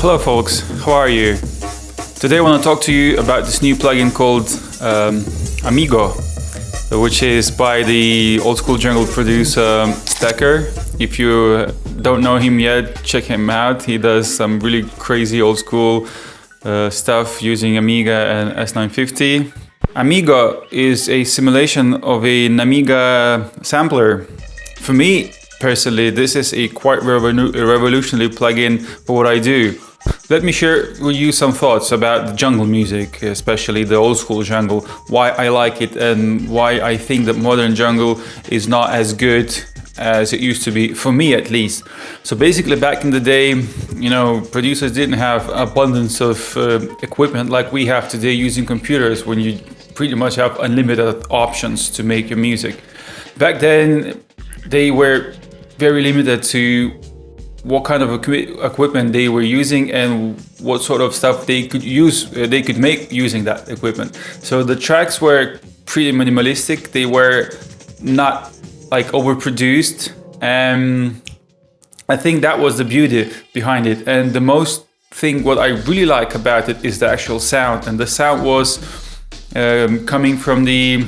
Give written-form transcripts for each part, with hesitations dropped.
Hello folks, how are you? Today I want to talk to you about this new plugin called Amigo, which is by the old school jungle producer Stacker. If you don't know him yet, check him out. He does some really crazy old school stuff using Amiga and S950. Amigo is a simulation of an Amiga sampler. For me, personally, this is a quite revolutionary plugin for what I do. Let me share with you some thoughts about the jungle music, especially the old school jungle, why I like it and why I think that modern jungle is not as good as it used to be, for me at least. So basically back in the day, producers didn't have abundance of equipment like we have today using computers, when you pretty much have unlimited options to make your music. Back then, they were very limited to what kind of equipment they were using and what sort of stuff they could make using that equipment. So the tracks were pretty minimalistic. They were not like overproduced, and I think that was the beauty behind it. And the most thing what I really like about it is the actual sound, and the sound was coming from the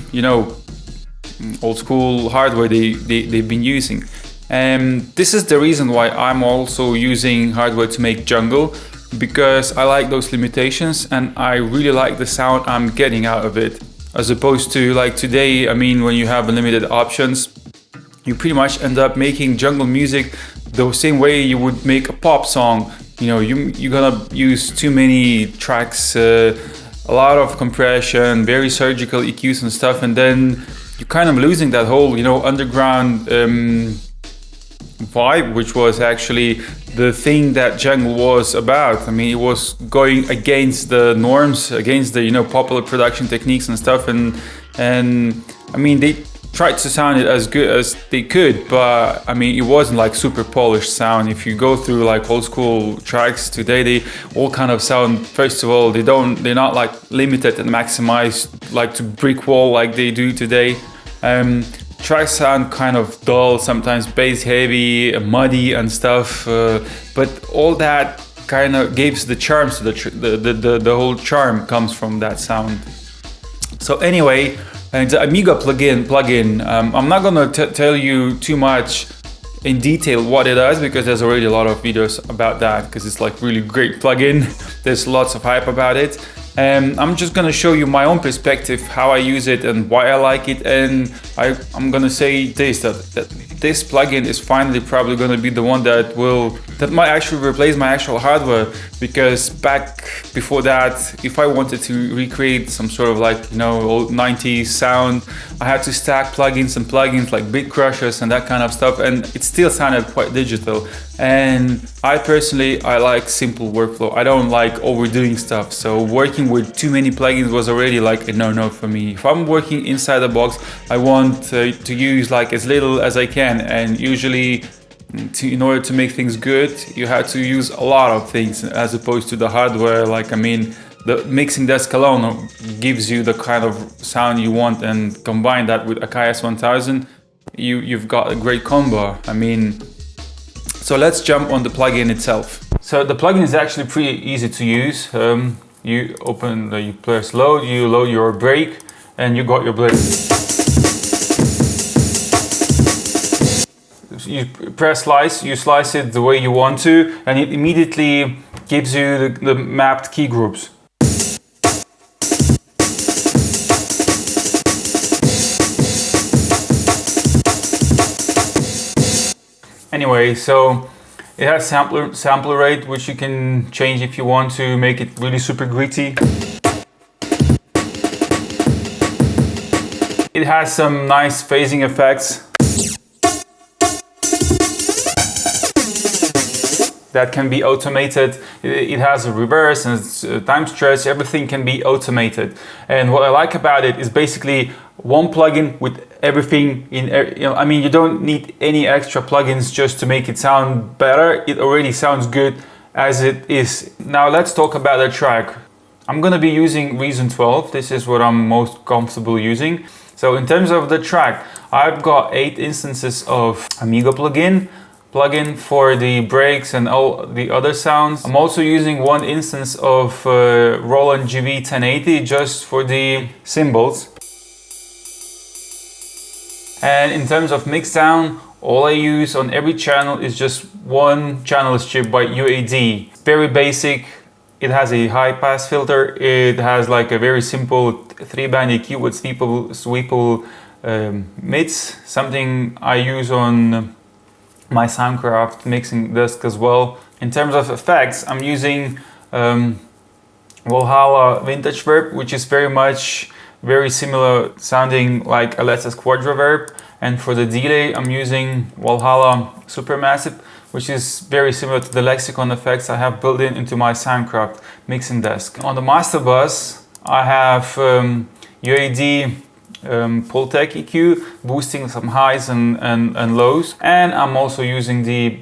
old school hardware they've been using. And this is the reason why I'm also using hardware to make jungle, because I like those limitations and I really like the sound I'm getting out of it, as opposed to like today. I mean, when you have unlimited options, you pretty much end up making jungle music the same way you would make a pop song. You're gonna use too many tracks, a lot of compression, very surgical EQs and stuff, and then you're kind of losing that whole underground vibe, which was actually the thing that jungle was about. I mean, it was going against the norms, against the popular production techniques and stuff, and I mean, they tried to sound it as good as they could, but I mean, it wasn't like super polished sound. If you go through like old school tracks today, they all kind of sound, first of all, they're not like limited and maximized like to brick wall like they do today. Tracks sound kind of dull, sometimes bass heavy, muddy and stuff, but all that kind of gives the charm to the whole charm comes from that sound. So anyway, the Amiga plugin, I'm not gonna tell you too much in detail what it does, because there's already a lot of videos about that, because it's like really great plugin. There's lots of hype about it. I'm just gonna show you my own perspective, how I use it and why I like it. And I'm gonna say this, that this plugin is finally probably gonna be the one that might actually replace my actual hardware, because back before that, if I wanted to recreate some sort of like old 90s sound, I had to stack plugins and plugins like bit crushers and that kind of stuff, and it still sounded quite digital. And I like simple workflow. I don't like overdoing stuff, so working with too many plugins was already like a no-no for me. If I'm working inside the box, I want to use like as little as I can, and usually in order to make things good, you have to use a lot of things, as opposed to the hardware. Like, I mean, the mixing desk alone gives you the kind of sound you want, and combine that with Akai S1000, you've got a great combo. I mean, so let's jump on the plugin itself. So the plugin is actually pretty easy to use. You press load, you load your break, and you got your blade. You press slice, you slice it the way you want to, and it immediately gives you the mapped key groups. Anyway, so it has sampler rate, which you can change if you want to make it really super gritty. It has some nice phasing effects that can be automated. It has a reverse and time stretch, everything can be automated. And what I like about it is basically one plugin with everything in. I mean, you don't need any extra plugins just to make it sound better. It already sounds good as it is. Now let's talk about the track. I'm gonna be using Reason 12. This is what I'm most comfortable using. So in terms of the track, I've got 8 instances of Amigo plugin. plugin for the breaks and all the other sounds. I'm also using one instance of Roland GV1080 just for the cymbals. And in terms of mixdown, all I use on every channel is just one channel strip by UAD. It's very basic. It has a high pass filter. It has like a very simple 3-band EQ with sweepable mids, something I use on my Soundcraft mixing desk as well. In terms of effects, I'm using Valhalla Vintage Verb, which is very similar sounding like Alessa's Quadra Verb. And for the delay, I'm using Valhalla Supermassive, which is very similar to the Lexicon effects I have built into my Soundcraft mixing desk. On the master bus, I have UAD Pultec EQ, boosting some highs and lows. And I'm also using the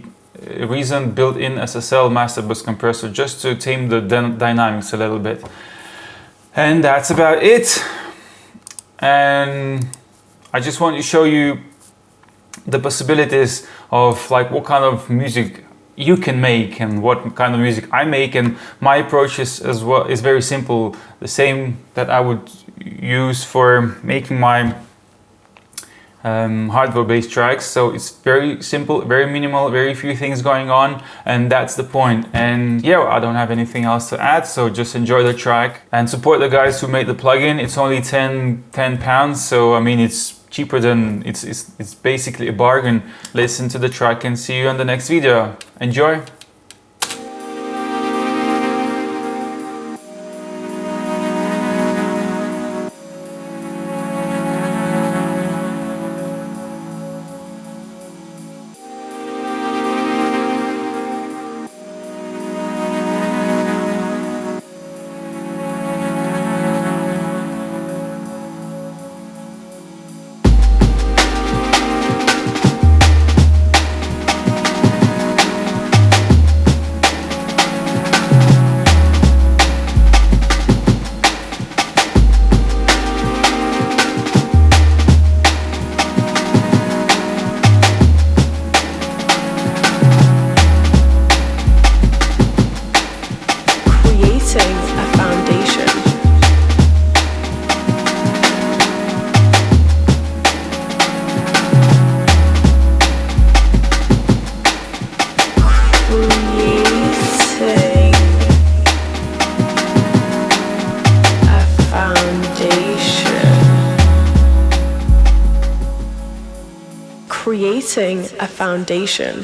Reason built-in SSL master bus compressor just to tame the dynamics a little bit. And that's about it. And I just want to show you the possibilities of like what kind of music you can make and what kind of music I make. And my approach is very simple, the same that I would use for making my hardware-based tracks. So it's very simple, very minimal, very few things going on, and that's the point. And yeah, I don't have anything else to add, so just enjoy the track and support the guys who made the plugin. It's only 10 pounds, so I mean it's cheaper than it's basically a bargain. Listen to the track and see you on the next video. Enjoy. Creating a foundation.